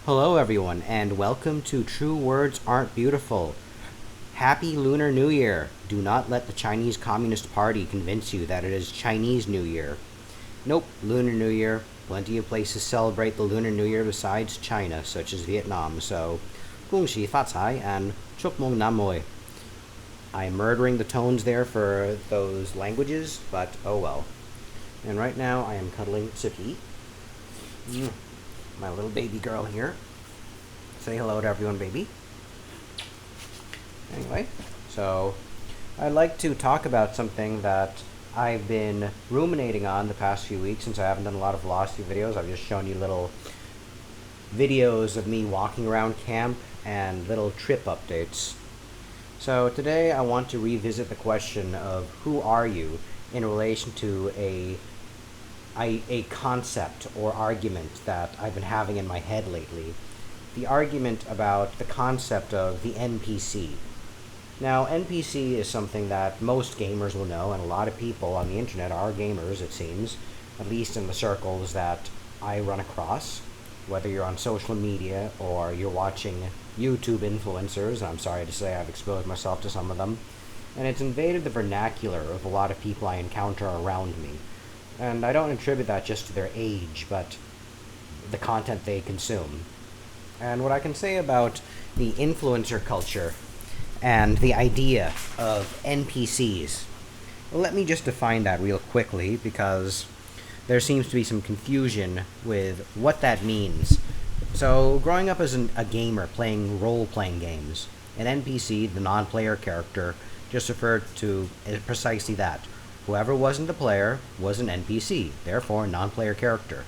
Hello, everyone, and welcome to True Words Aren't Beautiful. Happy Lunar New Year! Do not let the Chinese Communist Party convince you that it is Chinese New Year. Nope, Lunar New Year. Plenty of places celebrate the Lunar New Year besides China, such as Vietnam, so 恭喜发财 and chúc mừng năm mới. I'm murdering the tones there for those languages, but oh well. And right now I am cuddling Suki, my little baby girl here. Say hello to everyone, baby. Anyway, so I'd like to talk about something that I've been ruminating on the past few weeks since I haven't done a lot of philosophy videos. I've just shown you little videos of me walking around camp and little trip updates. So today I want to revisit the question of who are you in relation to a concept or argument that I've been having in my head lately. The argument about the concept of the NPC. Now, NPC is something that most gamers will know, and a lot of people on the internet are gamers, it seems, at least in the circles that I run across. Whether you're on social media or you're watching YouTube influencers, I'm sorry to say I've exposed myself to some of them, and it's invaded the vernacular of a lot of people I encounter around me. And I don't attribute that just to their age, but the content they consume. And what I can say about the influencer culture and the idea of NPCs, well, let me just define that real quickly because there seems to be some confusion with what that means. So, growing up as a gamer playing role-playing games, an NPC, the non-player character, just referred to precisely that. Whoever wasn't the player was an NPC, therefore a non-player character.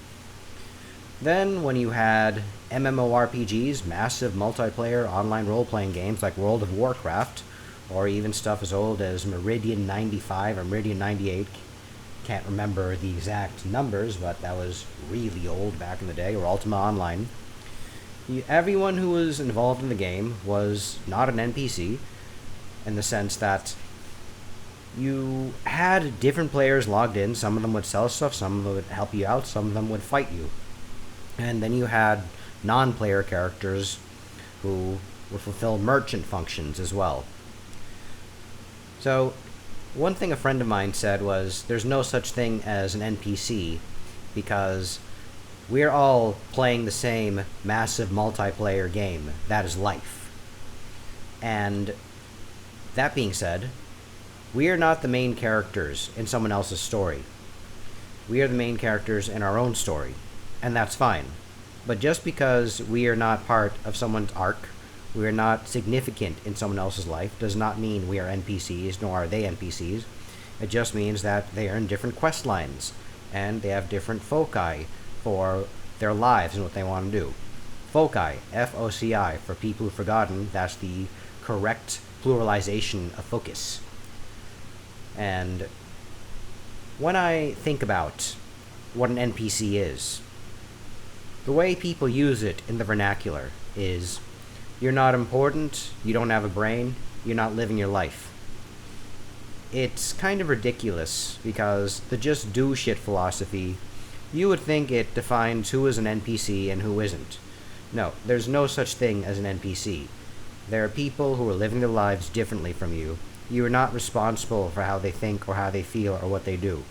Then, when you had MMORPGs, massive multiplayer online role-playing games like World of Warcraft, or even stuff as old as Meridian 95 or Meridian 98, can't remember the exact numbers, but that was really old back in the day, or Ultima Online. Everyone who was involved in the game was not an NPC, in the sense that you had different players logged in. Some of them would sell stuff, some of them would help you out, some of them would fight you. And then you had non-player characters who would fulfill merchant functions as well. So, one thing a friend of mine said was, there's no such thing as an NPC because we're all playing the same massive multiplayer game. That is life. And that being said, we are not the main characters in someone else's story. We are the main characters in our own story. And that's fine. But just because we are not part of someone's arc, we are not significant in someone else's life, does not mean we are NPCs, nor are they NPCs. It just means that they are in different quest lines, and they have different foci for their lives and what they want to do. Foci, F-O-C-I, for people who've forgotten, that's the correct pluralization of focus. And when I think about what an NPC is, the way people use it in the vernacular is, you're not important, you don't have a brain, you're not living your life. It's kind of ridiculous because the just do shit philosophy, you would think it defines who is an NPC and who isn't. No, there's no such thing as an NPC. There are people who are living their lives differently from you. You are not responsible for how they think or how they feel or what they do.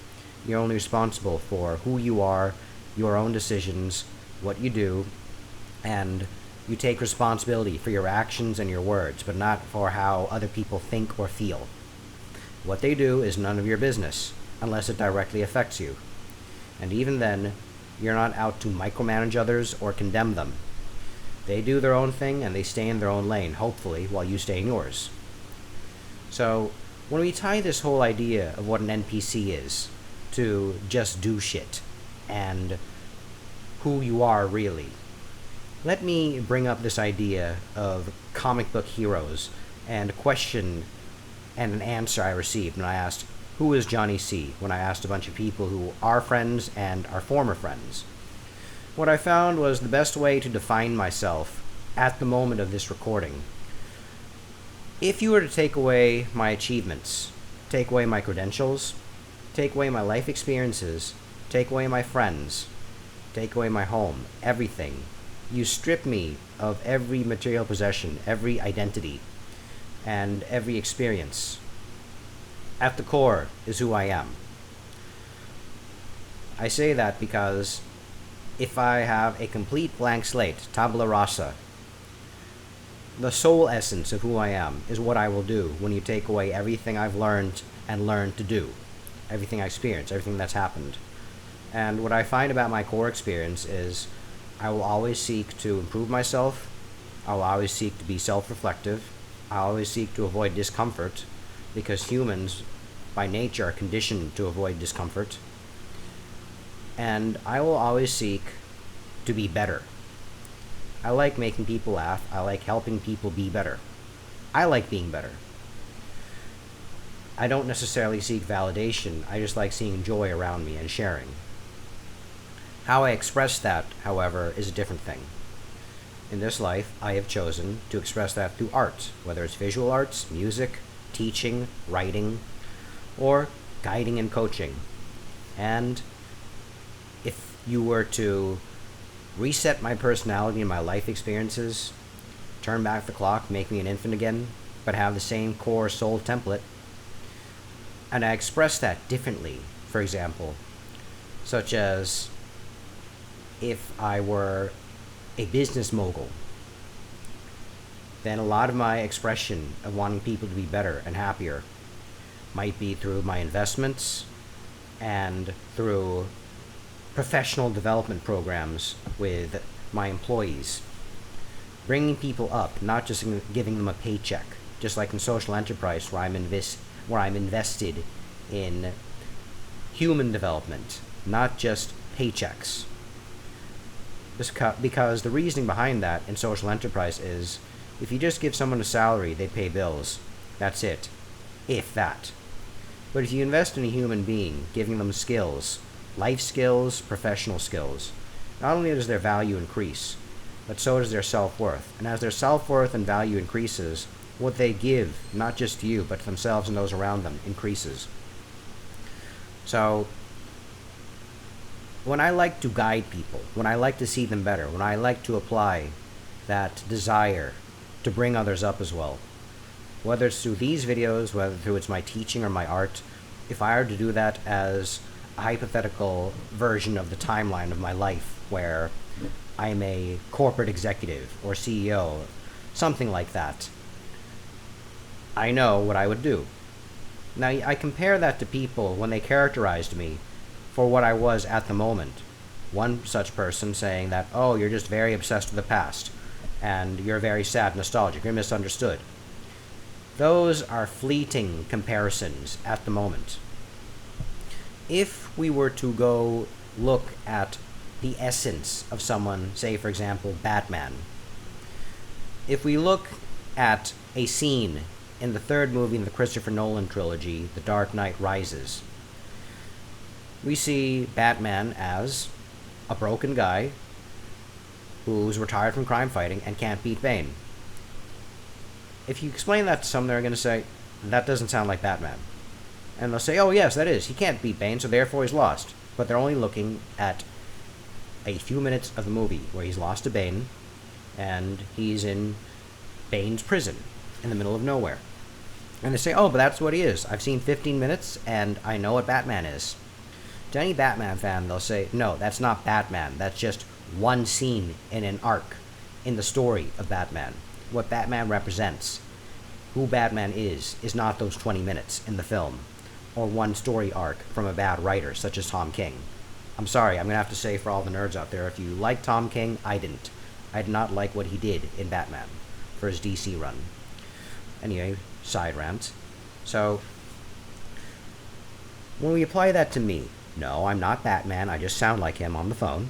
You're only responsible for who you are, your own decisions, what you do, and you take responsibility for your actions and your words, but not for how other people think or feel. What they do is none of your business, unless it directly affects you. And even then, you're not out to micromanage others or condemn them. They do their own thing and they stay in their own lane, hopefully, while you stay in yours. So, when we tie this whole idea of what an NPC is to just do shit and who you are really, let me bring up this idea of comic book heroes and a question and an answer I received when I asked, who is Johnny C? When I asked a bunch of people who are friends and are former friends. What I found was the best way to define myself at the moment of this recording. If you were to take away my achievements, take away my credentials, take away my life experiences, take away my friends, take away my home, everything, You strip me of every material possession, every identity, and every experience. At the core is who I am. I say that because if I have a complete blank slate, tabula rasa, the soul essence of who I am is what I will do when you take away everything I've learned and learned to do, everything I experience, everything that's happened. And what I find about my core experience is I will always seek to improve myself, I will always seek to be self-reflective, I always seek to avoid discomfort, because humans by nature are conditioned to avoid discomfort, and I will always seek to be better. I like making people laugh. I like helping people be better. I like being better. I don't necessarily seek validation. I just like seeing joy around me and sharing. How I express that, however, is a different thing. In this life, I have chosen to express that through art, whether it's visual arts, music, teaching, writing, or guiding and coaching. And if you were to reset my personality and my life experiences, turn back the clock, make me an infant again, but have the same core soul template, and I express that differently, for example, such as if I were a business mogul, then a lot of my expression of wanting people to be better and happier might be through my investments and through professional development programs with my employees, bringing people up, not just giving them a paycheck, just like in social enterprise where I'm invested in human development, not just paychecks. Because the reasoning behind that in social enterprise is if you just give someone a salary, they pay bills. That's it. If that. But if you invest in a human being, giving them skills, life skills, professional skills, not only does their value increase, but so does their self-worth. And as their self-worth and value increases, what they give, not just to you, but to themselves and those around them, increases. So, when I like to guide people, when I like to see them better, when I like to apply that desire to bring others up as well, whether it's through these videos, whether through it's my teaching or my art, if I were to do that as a hypothetical version of the timeline of my life where I'm a corporate executive or CEO, something like that, I know what I would do. Now, I compare that to people when they characterized me for what I was at the moment. One such person saying that, oh, you're just very obsessed with the past, and you're very sad, nostalgic, you're misunderstood. Those are fleeting comparisons at the moment. If we were to go look at the essence of someone, say for example Batman, if we look at a scene in the third movie in the Christopher Nolan trilogy, The Dark Knight Rises, we see Batman as a broken guy who's retired from crime fighting and can't beat Bane. If you explain that to someone, they're going to say, that doesn't sound like Batman. And they'll say, oh yes, that is. He can't beat Bane, so therefore he's lost. But they're only looking at a few minutes of the movie where he's lost to Bane, and he's in Bane's prison in the middle of nowhere. And they say, oh, but that's what he is. I've seen 15 minutes, and I know what Batman is. To any Batman fan, they'll say, no, that's not Batman. That's just one scene in an arc in the story of Batman. What Batman represents, who Batman is not those 20 minutes in the film, or one story arc from a bad writer, such as Tom King. I'm sorry, I'm going to have to say for all the nerds out there, if you like Tom King, I didn't. I did not like what he did in Batman for his DC run. Anyway, side rant. So, when we apply that to me, no, I'm not Batman, I just sound like him on the phone.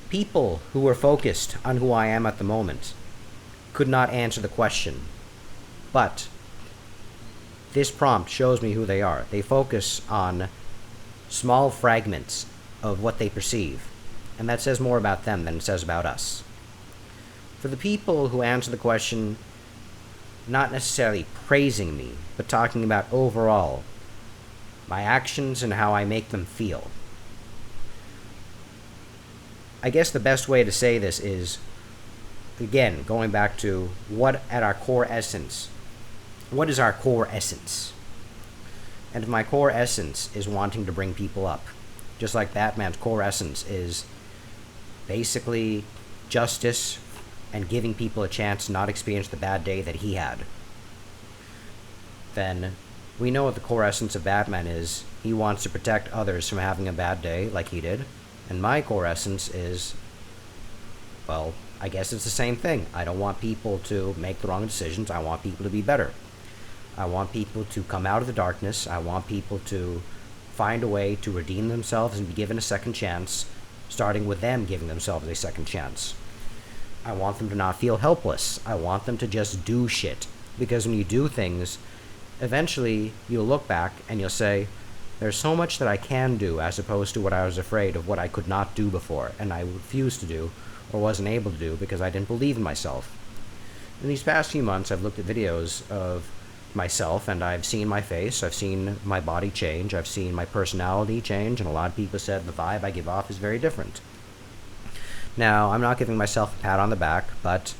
People who are focused on who I am at the moment could not answer the question. But this prompt shows me who they are. They focus on small fragments of what they perceive, and that says more about them than it says about us. For the people who answer the question, not necessarily praising me, but talking about overall my actions and how I make them feel, I guess the best way to say this is, again, going back to what at our core essence, what is our core essence? And if my core essence is wanting to bring people up, just like Batman's core essence is basically justice and giving people a chance to not experience the bad day that he had, then we know what the core essence of Batman is. He wants to protect others from having a bad day like he did. And my core essence is, well, I guess it's the same thing. I don't want people to make the wrong decisions. I want people to be better. I want people to come out of the darkness. I want people to find a way to redeem themselves and be given a second chance, starting with them giving themselves a second chance. I want them to not feel helpless. I want them to just do shit. Because when you do things, eventually you'll look back and you'll say, there's so much that I can do as opposed to what I was afraid of what I could not do before and I refused to do or wasn't able to do because I didn't believe in myself. In these past few months, I've looked at videos of myself and I've seen my face, I've seen my body change, I've seen my personality change, and a lot of people said the vibe I give off is very different. Now, I'm not giving myself a pat on the back, but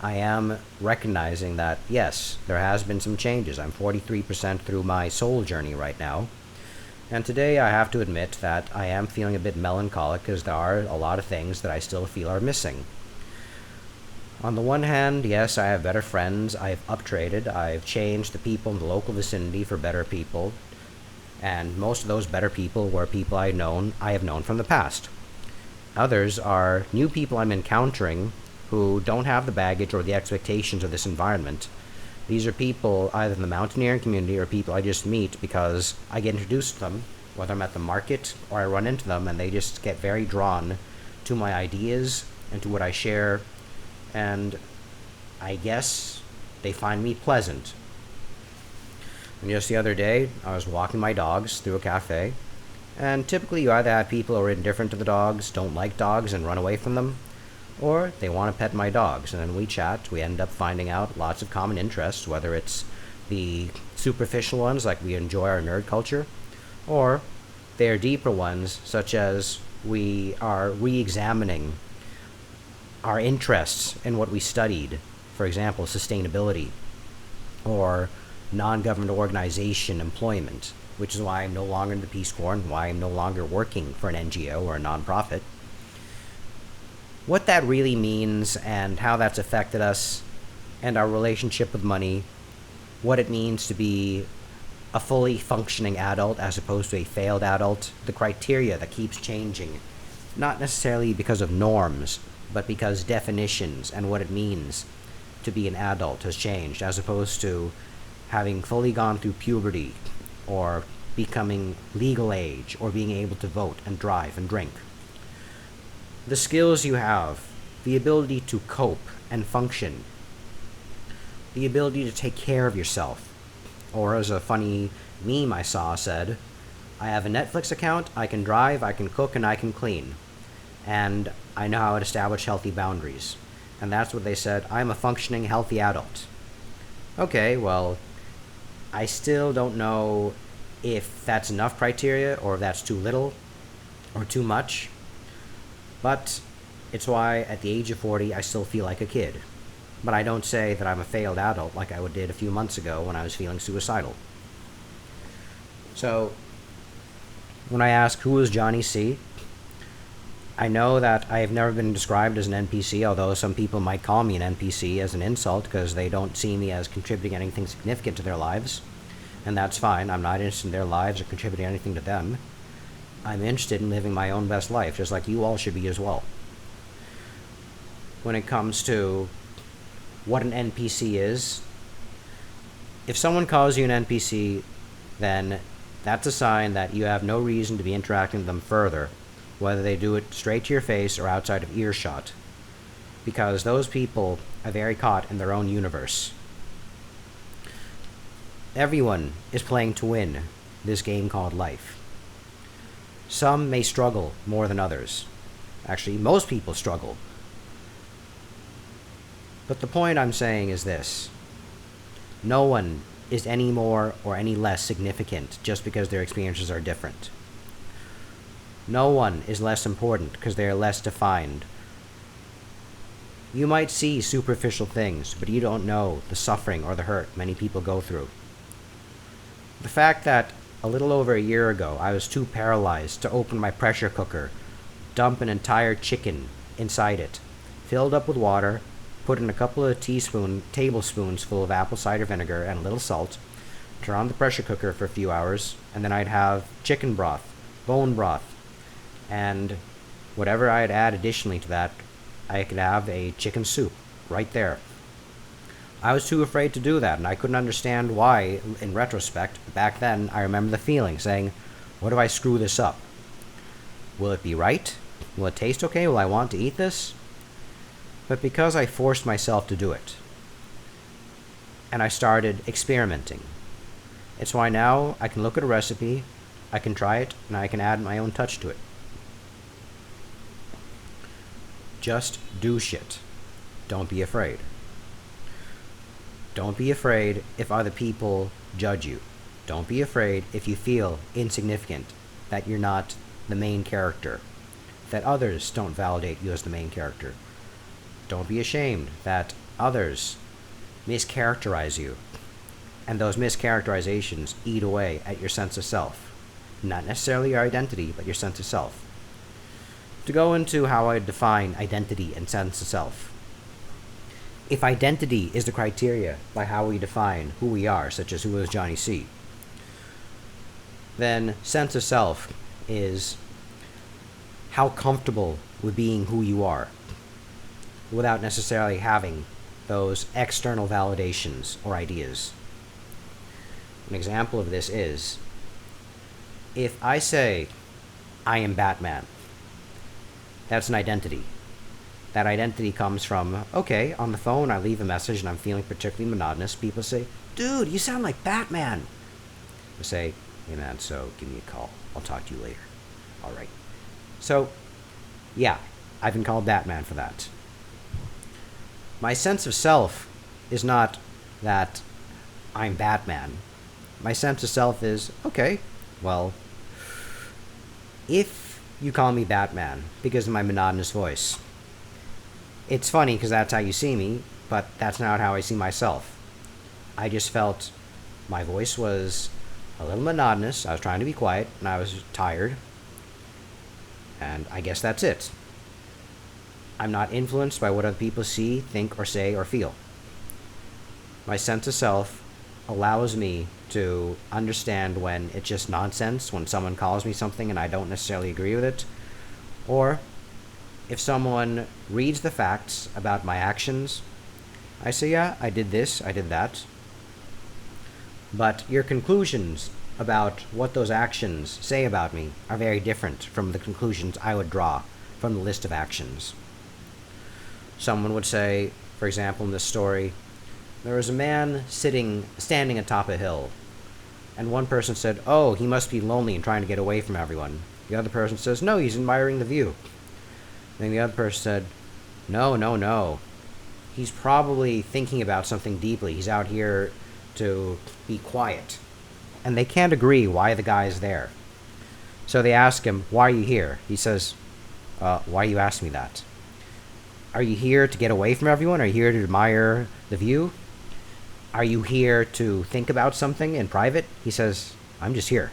I am recognizing that, yes, there has been some changes. I'm 43% through my soul journey right now. And today I have to admit that I am feeling a bit melancholic because there are a lot of things that I still feel are missing. On the one hand, yes, I have better friends, I've uptraded, I've changed the people in the local vicinity for better people, and most of those better people were people I have known from the past. Others are new people I'm encountering who don't have the baggage or the expectations of this environment. These are people either in the mountaineering community or people I just meet because I get introduced to them, whether I'm at the market or I run into them, and they just get very drawn to my ideas and to what I share, and I guess they find me pleasant. And just the other day, I was walking my dogs through a cafe, and typically you either have people who are indifferent to the dogs, don't like dogs, and run away from them, or they want to pet my dogs, and then we chat. We end up finding out lots of common interests, whether it's the superficial ones, like we enjoy our nerd culture, or they are deeper ones, such as we are re-examining our interests in what we studied, for example, sustainability, or non-government organization employment, which is why I'm no longer in the Peace Corps and why I'm no longer working for an NGO or a nonprofit. What that really means and how that's affected us and our relationship with money, what it means to be a fully functioning adult as opposed to a failed adult, the criteria that keeps changing, not necessarily because of norms, but because definitions and what it means to be an adult has changed, as opposed to having fully gone through puberty or becoming legal age or being able to vote and drive and drink. The skills you have, the ability to cope and function, the ability to take care of yourself. Or as a funny meme I saw said, I have a Netflix account, I can drive, I can cook, and I can clean. And I know how to establish healthy boundaries. And that's what they said, I'm a functioning, healthy adult. Okay, well, I still don't know if that's enough criteria or if that's too little or too much. But it's why at the age of 40 I still feel like a kid. But I don't say that I'm a failed adult like I did a few months ago when I was feeling suicidal. So, when I ask who is Johnny C, I know that I have never been described as an NPC, although some people might call me an NPC as an insult because they don't see me as contributing anything significant to their lives. And that's fine, I'm not interested in their lives or contributing anything to them. I'm interested in living my own best life, just like you all should be as well. When it comes to what an NPC is, if someone calls you an NPC, then that's a sign that you have no reason to be interacting with them further, whether they do it straight to your face or outside of earshot, because those people are very caught in their own universe. Everyone is playing to win this game called life. Some may struggle more than others. Actually, most people struggle. But the point I'm saying is this. No one is any more or any less significant just because their experiences are different. No one is less important because they are less defined. You might see superficial things, but you don't know the suffering or the hurt many people go through. The fact that a little over a year ago I was too paralyzed to open my pressure cooker, dump an entire chicken inside it, filled up with water, put in a couple of tablespoons full of apple cider vinegar and a little salt, turn on the pressure cooker for a few hours, and then I'd have chicken broth, bone broth, and whatever I'd add additionally to that, I could have a chicken soup right there. I was too afraid to do that, and I couldn't understand why in retrospect. Back then, I remember the feeling, saying, what if I screw this up? Will it be right? Will it taste okay? Will I want to eat this? But because I forced myself to do it, and I started experimenting, it's why now I can look at a recipe, I can try it, and I can add my own touch to it. Just do shit. Don't be afraid. Don't be afraid if other people judge you. Don't be afraid if you feel insignificant, that you're not the main character, that others don't validate you as the main character. Don't be ashamed that others mischaracterize you, and those mischaracterizations eat away at your sense of self. Not necessarily your identity, but your sense of self. To go into how I define identity and sense of self. If identity is the criteria by how we define who we are, such as who is Johnny C., then sense of self is how comfortable with being who you are without necessarily having those external validations or ideas. An example of this is, if I say, I am Batman, that's an identity. That identity comes from, okay, on the phone I leave a message and I'm feeling particularly monotonous. People say, dude, you sound like Batman. I say, hey man, so give me a call. I'll talk to you later. Alright. So, yeah, I've been called Batman for that. My sense of self is not that I'm Batman. My sense of self is, okay, well, if you call me Batman because of my monotonous voice, it's funny because that's how you see me, but that's not how I see myself. I just felt my voice was a little monotonous. I was trying to be quiet, and I was tired. And I guess that's it. I'm not influenced by what other people see, think, or say, or feel. My sense of self allows me to understand when it's just nonsense, when someone calls me something and I don't necessarily agree with it, or if someone reads the facts about my actions, I say, yeah, I did this, I did that. But your conclusions about what those actions say about me are very different from the conclusions I would draw from the list of actions. Someone would say, for example, in this story, there was a man standing atop a hill, and one person said, oh, he must be lonely and trying to get away from everyone. The other person says, no, he's admiring the view. Then the other person said, no. He's probably thinking about something deeply. He's out here to be quiet. And they can't agree why the guy's there. So they ask him, why are you here? He says, why you ask me that? Are you here to get away from everyone? Are you here to admire the view? Are you here to think about something in private? He says, I'm just here.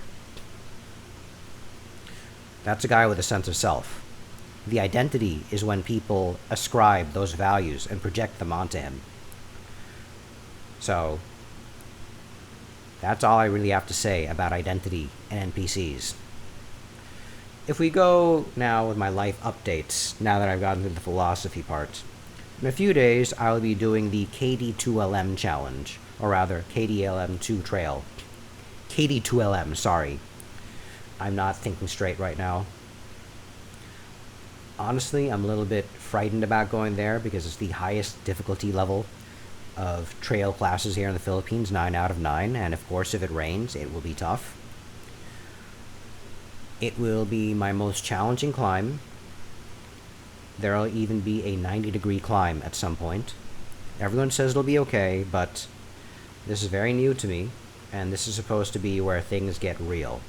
That's a guy with a sense of self. The identity is when people ascribe those values and project them onto him. So, that's all I really have to say about identity and NPCs. If we go now with my life updates, now that I've gotten to the philosophy part, in a few days I'll be doing the KD2LM challenge, or rather KDLM2 trail. KD2LM, sorry. I'm not thinking straight right now. Honestly, I'm a little bit frightened about going there because it's the highest difficulty level of trail classes here in the Philippines, 9 out of 9, and of course if it rains, it will be tough. It will be my most challenging climb. There will even be a 90-degree climb at some point. Everyone says it'll be okay, but this is very new to me, and this is supposed to be where things get real.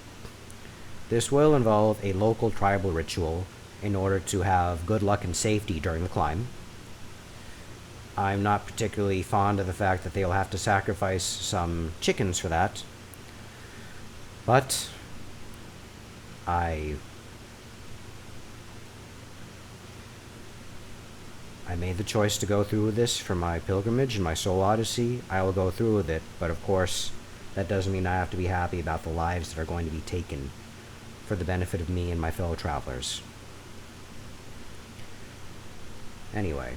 This will involve a local tribal ritual in order to have good luck and safety during the climb. I'm not particularly fond of the fact that they'll have to sacrifice some chickens for that, but I made the choice to go through with this for my pilgrimage and my soul odyssey. I will go through with it, but of course, that doesn't mean I have to be happy about the lives that are going to be taken for the benefit of me and my fellow travelers. Anyway,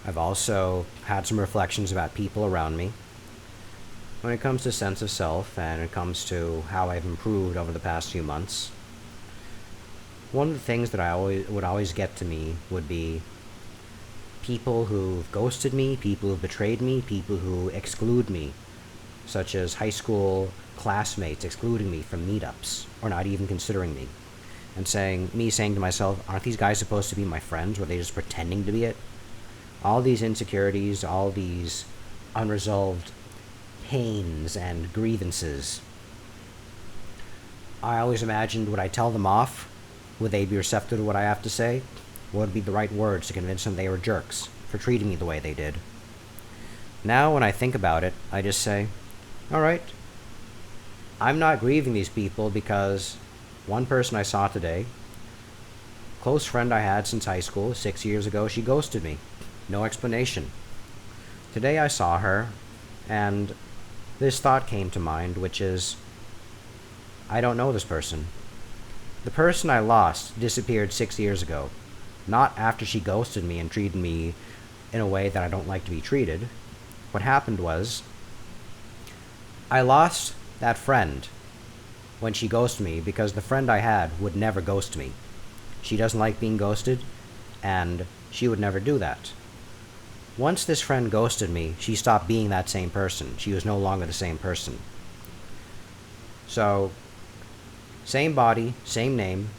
I've also had some reflections about people around me. When it comes to sense of self, and it comes to how I've improved over the past few months, one of the things that would always get to me would be people who've ghosted me, people who've betrayed me, people who exclude me, such as high school classmates excluding me from meetups, or not even considering me, and saying to myself, aren't these guys supposed to be my friends? Were they just pretending to be it? All these insecurities, all these unresolved pains and grievances. I always imagined, would I tell them off? Would they be receptive to what I have to say? What would be the right words to convince them they were jerks for treating me the way they did? Now, when I think about it, I just say, alright, I'm not grieving these people because one person I saw today, close friend I had since high school, 6 years ago, she ghosted me. No explanation. Today I saw her, and this thought came to mind, which is, I don't know this person. The person I lost disappeared 6 years ago, not after she ghosted me and treated me in a way that I don't like to be treated. What happened was, I lost that friend when she ghosted me because the friend I had would never ghost me. She doesn't like being ghosted, and she would never do that. Once this friend ghosted me, she stopped being that same person. She was no longer the same person. So, same body, same name,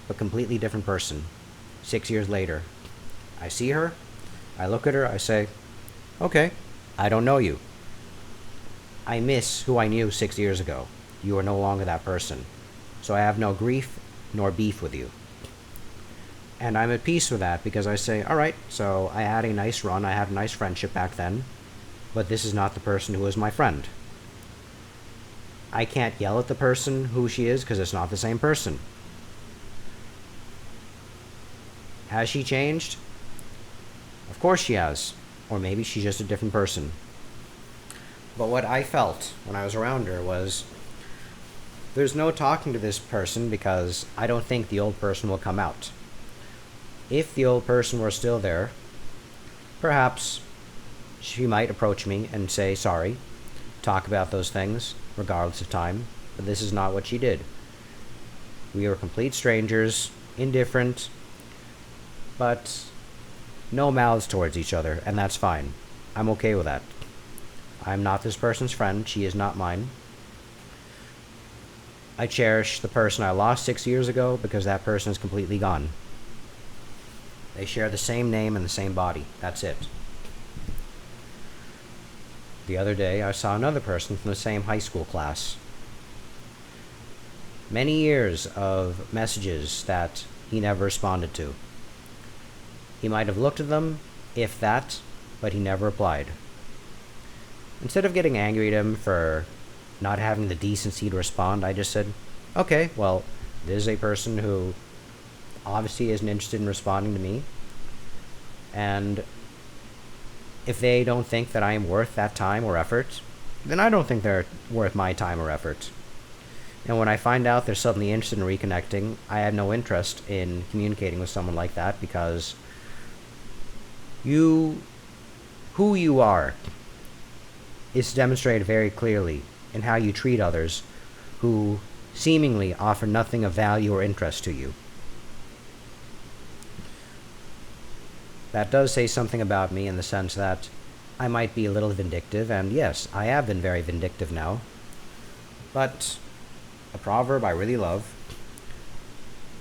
but completely different person. 6 years later, I see her, I look at her, I say, okay, I don't know you. I miss who I knew 6 years ago. You are no longer that person. So I have no grief nor beef with you. And I'm at peace with that because I say, alright, so I had a nice run, I had a nice friendship back then, but this is not the person who was my friend. I can't yell at the person who she is because it's not the same person. Has she changed? Of course she has. Or maybe she's just a different person. But what I felt when I was around her was, there's no talking to this person because I don't think the old person will come out. If the old person were still there, perhaps she might approach me and say sorry, talk about those things, regardless of time, but this is not what she did. We were complete strangers, indifferent, but no mouths towards each other, and that's fine. I'm okay with that. I'm not this person's friend, she is not mine. I cherish the person I lost 6 years ago because that person is completely gone. They share the same name and the same body. That's it. The other day, I saw another person from the same high school class. Many years of messages that he never responded to. He might have looked at them, if that, but he never replied. Instead of getting angry at him for not having the decency to respond, I just said, okay, well, this is a person who obviously isn't interested in responding to me, and if they don't think that I am worth that time or effort, then I don't think they're worth my time or effort. And when I find out they're suddenly interested in reconnecting, I have no interest in communicating with someone like that because who you are is demonstrated very clearly in how you treat others who seemingly offer nothing of value or interest to you. That does say something about me in the sense that I might be a little vindictive, and yes, I have been very vindictive now. But a proverb I really love: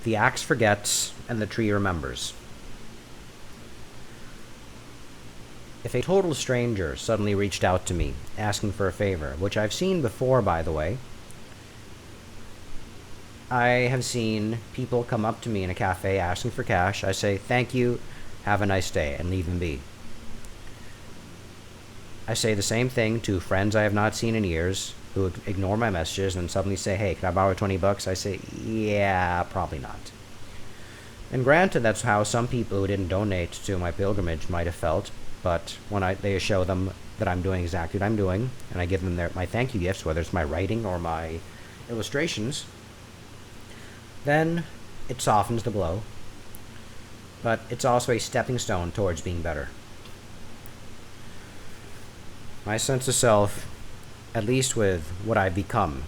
the axe forgets and the tree remembers. If a total stranger suddenly reached out to me asking for a favor, which I've seen before, by the way, I have seen people come up to me in a cafe asking for cash. I say, thank you, have a nice day, and leave them be. I say the same thing to friends I have not seen in years who ignore my messages and suddenly say, hey, can I borrow $20? I say, yeah, probably not. And granted, that's how some people who didn't donate to my pilgrimage might have felt, but when they show them that I'm doing exactly what I'm doing, and I give them my thank you gifts, whether it's my writing or my illustrations, then it softens the blow. But it's also a stepping stone towards being better. My sense of self, at least with what I've become,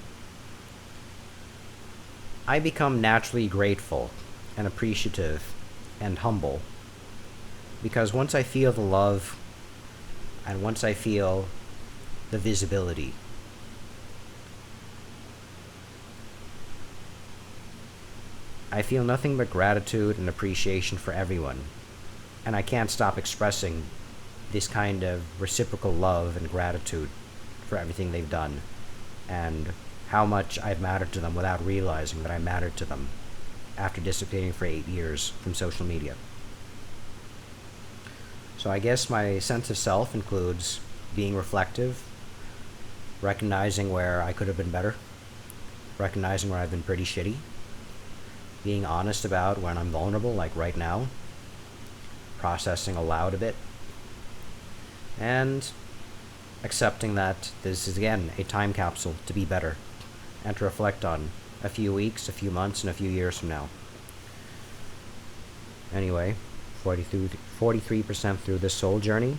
I become naturally grateful and appreciative and humble. Because once I feel the love and once I feel the visibility, I feel nothing but gratitude and appreciation for everyone. And I can't stop expressing this kind of reciprocal love and gratitude for everything they've done and how much I've mattered to them without realizing that I mattered to them after disappearing for 8 years from social media. So I guess my sense of self includes being reflective, recognizing where I could have been better, recognizing where I've been pretty shitty, being honest about when I'm vulnerable, like right now, processing aloud a bit, and accepting that this is again a time capsule to be better and to reflect on a few weeks, a few months, and a few years from now. Anyway, 43% through this soul journey.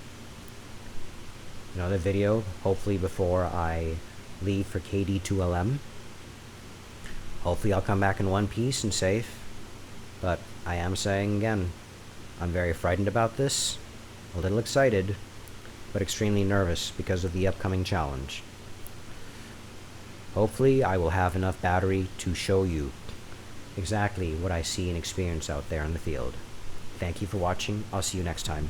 Another video, hopefully before I leave for KD2LM. Hopefully I'll come back in one piece and safe, but I am saying again, I'm very frightened about this, a little excited, but extremely nervous because of the upcoming challenge. Hopefully I will have enough battery to show you exactly what I see and experience out there in the field. Thank you for watching. I'll see you next time.